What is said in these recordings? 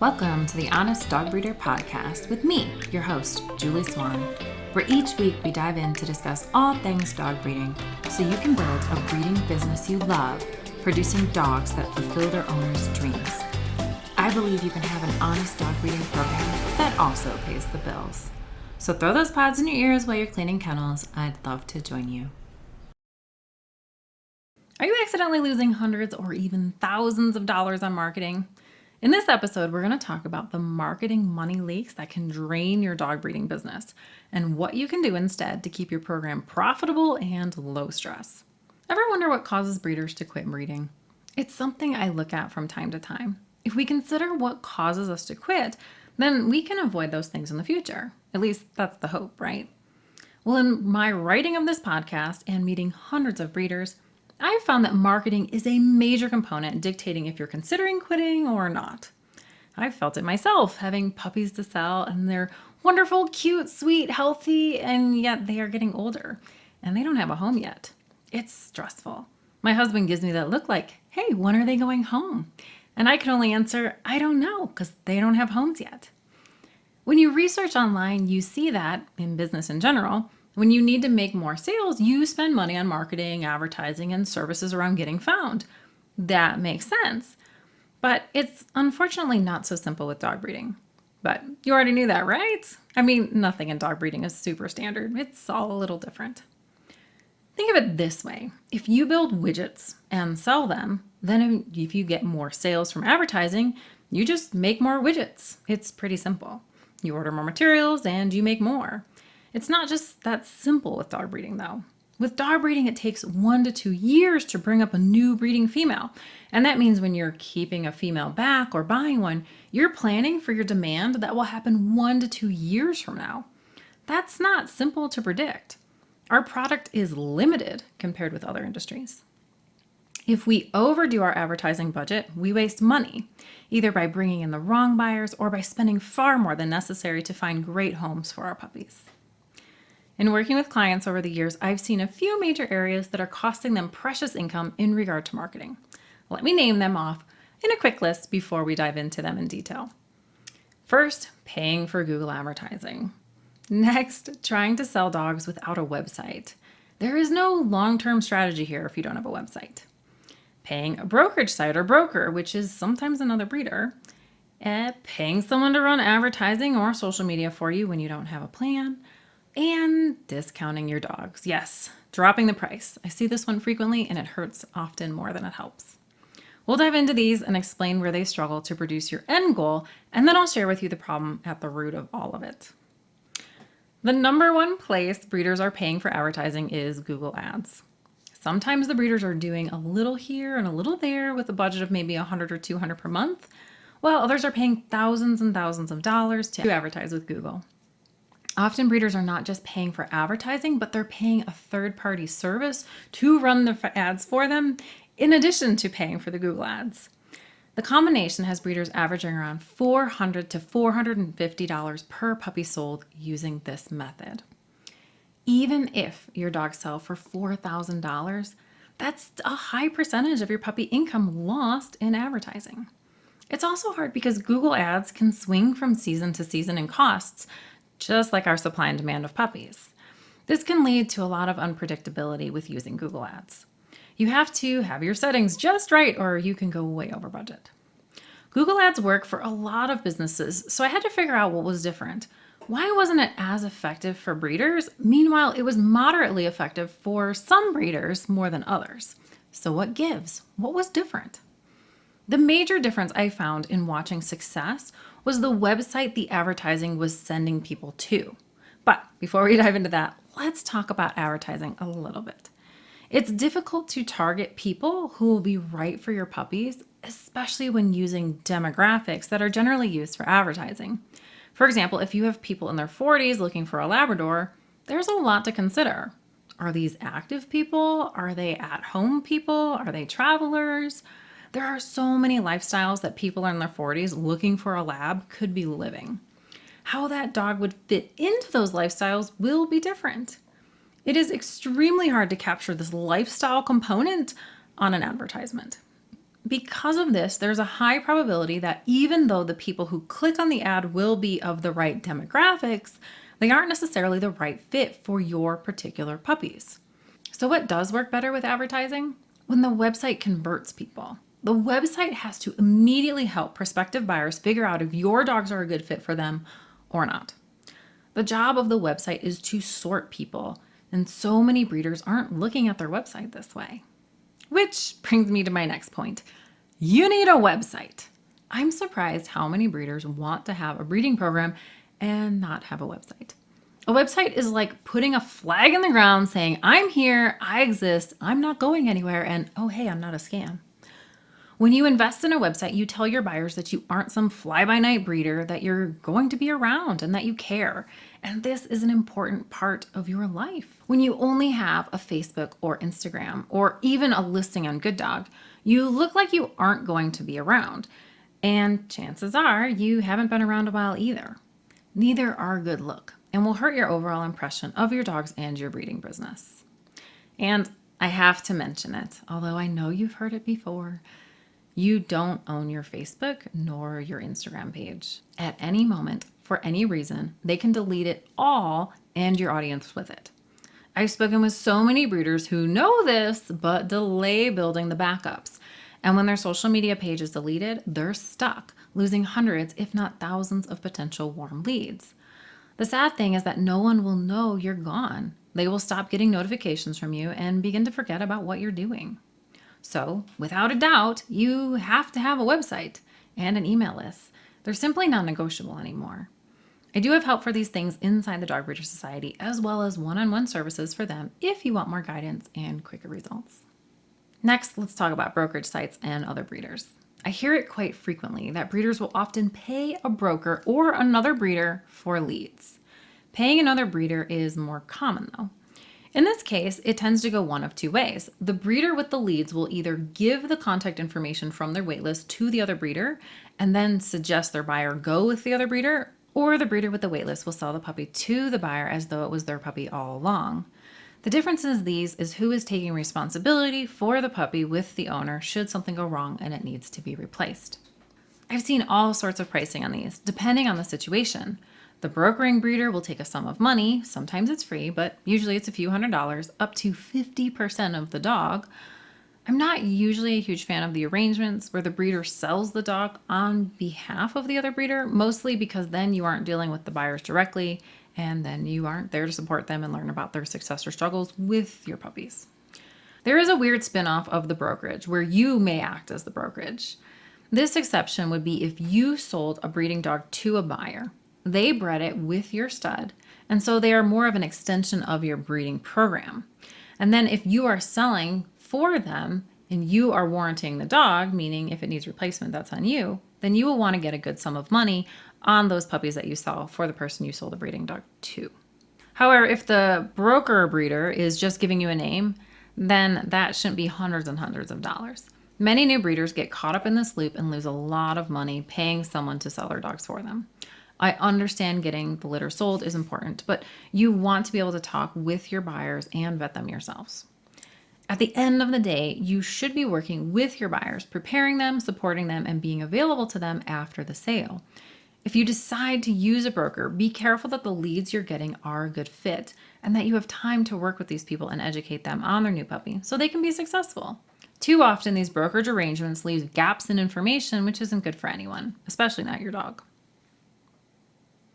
Welcome to the Honest Dog Breeder Podcast with me, your host, Julie Swan, where each week we dive in to discuss all things dog breeding so you can build a breeding business you love, producing dogs that fulfill their owners' dreams. I believe you can have an honest dog breeding program that also pays the bills. So throw those pods in your ears while you're cleaning kennels. I'd love to join you. Are you accidentally losing hundreds or even thousands of dollars on marketing? In this episode, we're going to talk about the marketing money leaks that can drain your dog breeding business and what you can do instead to keep your program profitable and low stress. Ever wonder what causes breeders to quit breeding? It's something I look at from time to time. If we consider what causes us to quit, then we can avoid those things in the future. At least that's the hope, right? Well, in my writing of this podcast and meeting hundreds of breeders, I've found that marketing is a major component dictating if you're considering quitting or not. I've felt it myself, having puppies to sell, and they're wonderful, cute, sweet, healthy, and yet they are getting older, and they don't have a home yet. It's stressful. My husband gives me that look like, hey, when are they going home? And I can only answer, I don't know, because they don't have homes yet. When you research online, you see that, in business in general, when you need to make more sales, you spend money on marketing, advertising, and services around getting found. That makes sense. But it's unfortunately not so simple with dog breeding. But you already knew that, right? I mean, nothing in dog breeding is super standard. It's all a little different. Think of it this way. If you build widgets and sell them, then if you get more sales from advertising, you just make more widgets. It's pretty simple. You order more materials and you make more. It's not just that simple with dog breeding, though. With dog breeding, it takes 1 to 2 years to bring up a new breeding female. And that means when you're keeping a female back or buying one, you're planning for your demand that will happen 1 to 2 years from now. That's not simple to predict. Our product is limited compared with other industries. If we overdo our advertising budget, we waste money, either by bringing in the wrong buyers or by spending far more than necessary to find great homes for our puppies. In working with clients over the years, I've seen a few major areas that are costing them precious income in regard to marketing. Let me name them off in a quick list before we dive into them in detail. First, paying for Google advertising. Next, trying to sell dogs without a website. There is no long-term strategy here if you don't have a website. Paying a brokerage site or broker, which is sometimes another breeder. Paying someone to run advertising or social media for you when you don't have a plan. And discounting your dogs. Yes, dropping the price. I see this one frequently and it hurts often more than it helps. We'll dive into these and explain where they struggle to produce your end goal, and then I'll share with you the problem at the root of all of it. The number one place breeders are paying for advertising is Google Ads. Sometimes the breeders are doing a little here and a little there with a budget of maybe $100 or $200 per month, while others are paying thousands and thousands of dollars to advertise with Google. Often breeders are not just paying for advertising, but they're paying a third-party service to run the ads for them, in addition to paying for the Google ads. The combination has breeders averaging around $400 to $450 per puppy sold using this method. Even if your dogs sell for $4,000, that's a high percentage of your puppy income lost in advertising. It's also hard because Google ads can swing from season to season in costs, just like our supply and demand of puppies. This can lead to a lot of unpredictability with using Google Ads. You have to have your settings just right or you can go way over budget. Google Ads work for a lot of businesses, so I had to figure out what was different. Why wasn't it as effective for breeders? Meanwhile, it was moderately effective for some breeders more than others. So what gives? What was different? The major difference I found in watching success was the website the advertising was sending people to. But before we dive into that, let's talk about advertising a little bit. It's difficult to target people who will be right for your puppies, especially when using demographics that are generally used for advertising. For example, if you have people in their 40s looking for a Labrador, there's a lot to consider. Are these active people? Are they at-home people? Are they travelers? There are so many lifestyles that people in their 40s looking for a lab could be living. How that dog would fit into those lifestyles will be different. It is extremely hard to capture this lifestyle component on an advertisement. Because of this, there's a high probability that even though the people who click on the ad will be of the right demographics, they aren't necessarily the right fit for your particular puppies. So, what does work better with advertising? When the website converts people. The website has to immediately help prospective buyers figure out if your dogs are a good fit for them or not. The job of the website is to sort people, and so many breeders aren't looking at their website this way. Which brings me to my next point. You need a website. I'm surprised how many breeders want to have a breeding program and not have a website. A website is like putting a flag in the ground saying, I'm here, I exist, I'm not going anywhere, and oh, hey, I'm not a scam. When you invest in a website, you tell your buyers that you aren't some fly-by-night breeder, that you're going to be around and that you care. And this is an important part of your life. When you only have a Facebook or Instagram or even a listing on Good Dog, you look like you aren't going to be around. And chances are you haven't been around a while either. Neither are a good look and will hurt your overall impression of your dogs and your breeding business. And I have to mention it, although I know you've heard it before. You don't own your Facebook nor your Instagram page. At any moment, for any reason, they can delete it all and your audience with it. I've spoken with so many breeders who know this, but delay building the backups. And when their social media page is deleted, they're stuck, losing hundreds, if not thousands, of potential warm leads. The sad thing is that no one will know you're gone. They will stop getting notifications from you and begin to forget about what you're doing. So, without a doubt, you have to have a website and an email list. They're simply non-negotiable anymore. I do have help for these things inside the Dog Breeder Society, as well as one-on-one services for them if you want more guidance and quicker results. Next, let's talk about brokerage sites and other breeders. I hear it quite frequently that breeders will often pay a broker or another breeder for leads. Paying another breeder is more common though. In this case, it tends to go one of two ways. The breeder with the leads will either give the contact information from their waitlist to the other breeder and then suggest their buyer go with the other breeder, or the breeder with the waitlist will sell the puppy to the buyer as though it was their puppy all along. The difference in these is who is taking responsibility for the puppy with the owner should something go wrong and it needs to be replaced. I've seen all sorts of pricing on these, depending on the situation. The brokering breeder will take a sum of money, sometimes it's free, but usually it's a few $100s, up to 50% of the dog. I'm not usually a huge fan of the arrangements where the breeder sells the dog on behalf of the other breeder, mostly because then you aren't dealing with the buyers directly, and then you aren't there to support them and learn about their success or struggles with your puppies. There is a weird spin-off of the brokerage where you may act as the brokerage. This exception would be if you sold a breeding dog to a buyer. They bred it with your stud, and so they are more of an extension of your breeding program. And then if you are selling for them and you are warranting the dog, meaning if it needs replacement, that's on you, then you will want to get a good sum of money on those puppies that you sell for the person you sold the breeding dog to. However, if the broker breeder is just giving you a name, then that shouldn't be hundreds and hundreds of dollars. Many new breeders get caught up in this loop and lose a lot of money paying someone to sell their dogs for them. I understand getting the litter sold is important, but you want to be able to talk with your buyers and vet them yourselves. At the end of the day, you should be working with your buyers, preparing them, supporting them, and being available to them after the sale. If you decide to use a broker, be careful that the leads you're getting are a good fit and that you have time to work with these people and educate them on their new puppy so they can be successful. Too often, these brokerage arrangements leave gaps in information, which isn't good for anyone, especially not your dog.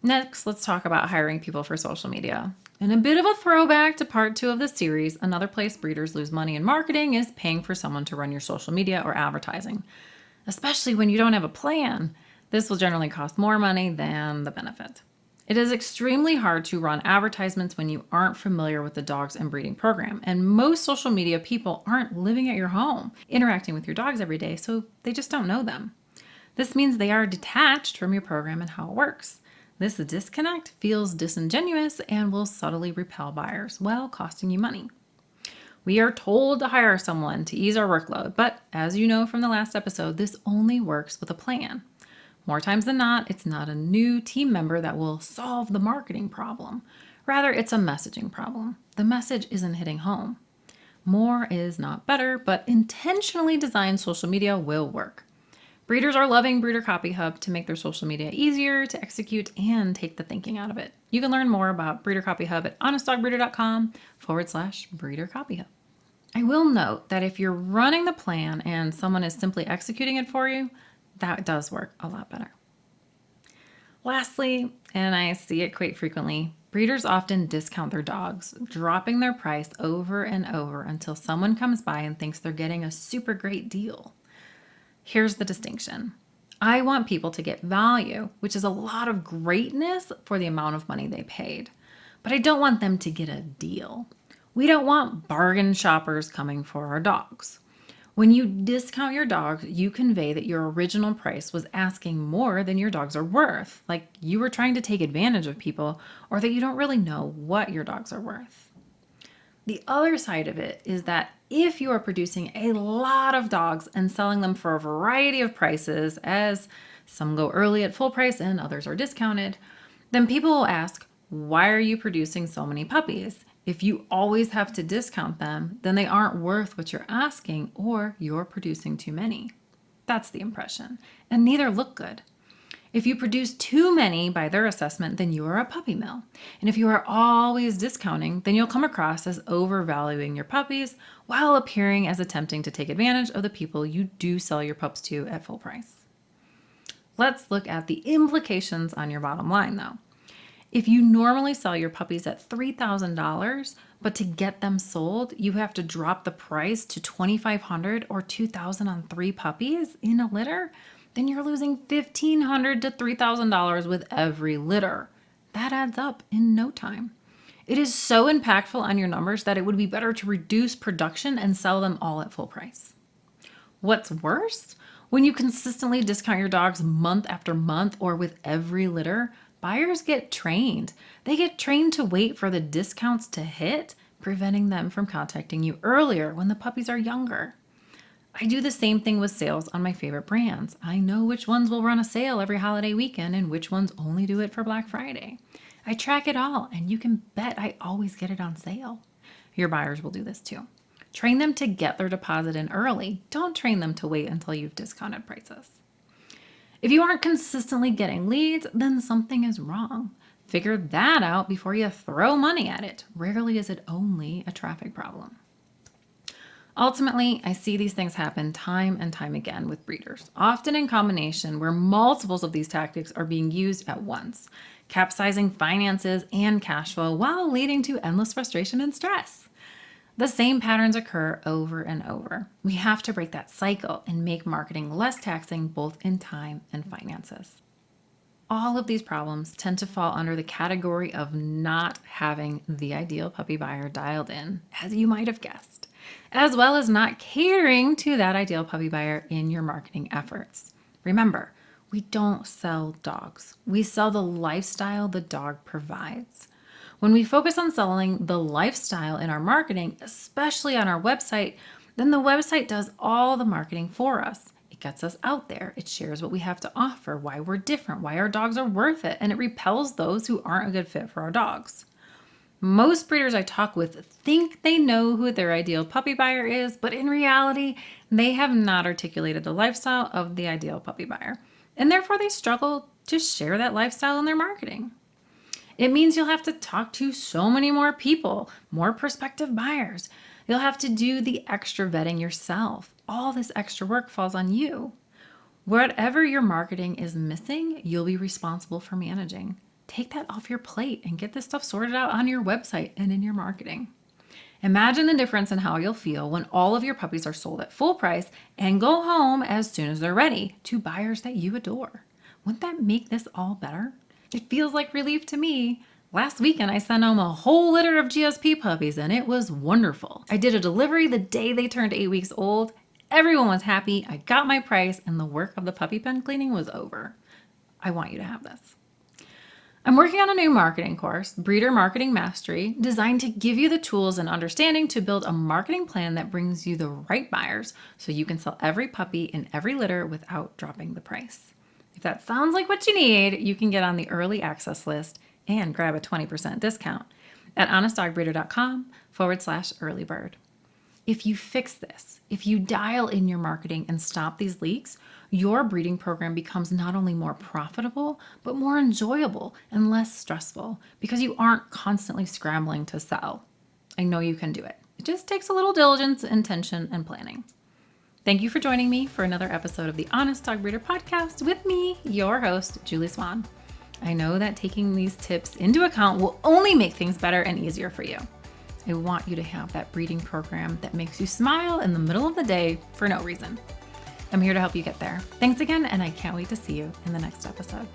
Next, let's talk about hiring people for social media. In a bit of a throwback to part 2 of the series, another place breeders lose money in marketing is paying for someone to run your social media or advertising, especially when you don't have a plan. This will generally cost more money than the benefit. It is extremely hard to run advertisements when you aren't familiar with the dogs and breeding program, and most social media people aren't living at your home, interacting with your dogs every day, so they just don't know them. This means they are detached from your program and how it works. This disconnect feels disingenuous and will subtly repel buyers while costing you money. We are told to hire someone to ease our workload, but as you know from the last episode, this only works with a plan. More times than not, it's not a new team member that will solve the marketing problem. Rather, it's a messaging problem. The message isn't hitting home. More is not better, but intentionally designed social media will work. Breeders are loving Breeder Copy Hub to make their social media easier to execute and take the thinking out of it. You can learn more about Breeder Copy Hub at honestdogbreeder.com/Breeder Copy Hub. I will note that if you're running the plan and someone is simply executing it for you, that does work a lot better. Lastly, and I see it quite frequently, breeders often discount their dogs, dropping their price over and over until someone comes by and thinks they're getting a super great deal. Here's the distinction. I want people to get value, which is a lot of greatness for the amount of money they paid. But I don't want them to get a deal. We don't want bargain shoppers coming for our dogs. When you discount your dog, you convey that your original price was asking more than your dogs are worth, like you were trying to take advantage of people, or that you don't really know what your dogs are worth. The other side of it is that if you are producing a lot of dogs and selling them for a variety of prices, as some go early at full price and others are discounted, then people will ask, why are you producing so many puppies? If you always have to discount them, then they aren't worth what you're asking, or you're producing too many. That's the impression, and neither look good. If you produce too many by their assessment, then you are a puppy mill. And if you are always discounting, then you'll come across as overvaluing your puppies while appearing as attempting to take advantage of the people you do sell your pups to at full price. Let's look at the implications on your bottom line, though. If you normally sell your puppies at $3,000, but to get them sold, you have to drop the price to $2,500 or $2,000 on 3 puppies in a litter, then you're losing $1,500 to $3,000 with every litter. That adds up in no time. It is so impactful on your numbers that it would be better to reduce production and sell them all at full price. What's worse? When you consistently discount your dogs month after month or with every litter, buyers get trained. They get trained to wait for the discounts to hit, preventing them from contacting you earlier when the puppies are younger. I do the same thing with sales on my favorite brands. I know which ones will run a sale every holiday weekend and which ones only do it for Black Friday. I track it all, and you can bet I always get it on sale. Your buyers will do this too. Train them to get their deposit in early. Don't train them to wait until you've discounted prices. If you aren't consistently getting leads, then something is wrong. Figure that out before you throw money at it. Rarely is it only a traffic problem. Ultimately, I see these things happen time and time again with breeders, often in combination where multiples of these tactics are being used at once, capsizing finances and cash flow while leading to endless frustration and stress. The same patterns occur over and over. We have to break that cycle and make marketing less taxing both in time and finances. All of these problems tend to fall under the category of not having the ideal puppy buyer dialed in, as you might have guessed, as well as not catering to that ideal puppy buyer in your marketing efforts. Remember, we don't sell dogs. We sell the lifestyle the dog provides. When we focus on selling the lifestyle in our marketing, especially on our website, then the website does all the marketing for us. It gets us out there. It shares what we have to offer, why we're different, why our dogs are worth it, and it repels those who aren't a good fit for our dogs. Most breeders I talk with think they know who their ideal puppy buyer is, but in reality, they have not articulated the lifestyle of the ideal puppy buyer, and therefore they struggle to share that lifestyle in their marketing. It means you'll have to talk to so many more people, more prospective buyers. You'll have to do the extra vetting yourself. All this extra work falls on you. Whatever your marketing is missing, you'll be responsible for managing. Take that off your plate and get this stuff sorted out on your website and in your marketing. Imagine the difference in how you'll feel when all of your puppies are sold at full price and go home as soon as they're ready to buyers that you adore. Wouldn't that make this all better? It feels like relief to me. Last weekend, I sent home a whole litter of GSP puppies, and it was wonderful. I did a delivery the day they turned 8 weeks old. Everyone was happy. I got my price, and the work of the puppy pen cleaning was over. I want you to have this. I'm working on a new marketing course, Breeder Marketing Mastery, designed to give you the tools and understanding to build a marketing plan that brings you the right buyers so you can sell every puppy in every litter without dropping the price. If that sounds like what you need, you can get on the early access list and grab a 20% discount at honestdogbreeder.com/earlybird. If you fix this, if you dial in your marketing and stop these leaks, your breeding program becomes not only more profitable, but more enjoyable and less stressful because you aren't constantly scrambling to sell. I know you can do it. It just takes a little diligence, intention, and planning. Thank you for joining me for another episode of the Honest Dog Breeder Podcast with me, your host, Julie Swan. I know that taking these tips into account will only make things better and easier for you. I want you to have that breeding program that makes you smile in the middle of the day for no reason. I'm here to help you get there. Thanks again, and I can't wait to see you in the next episode.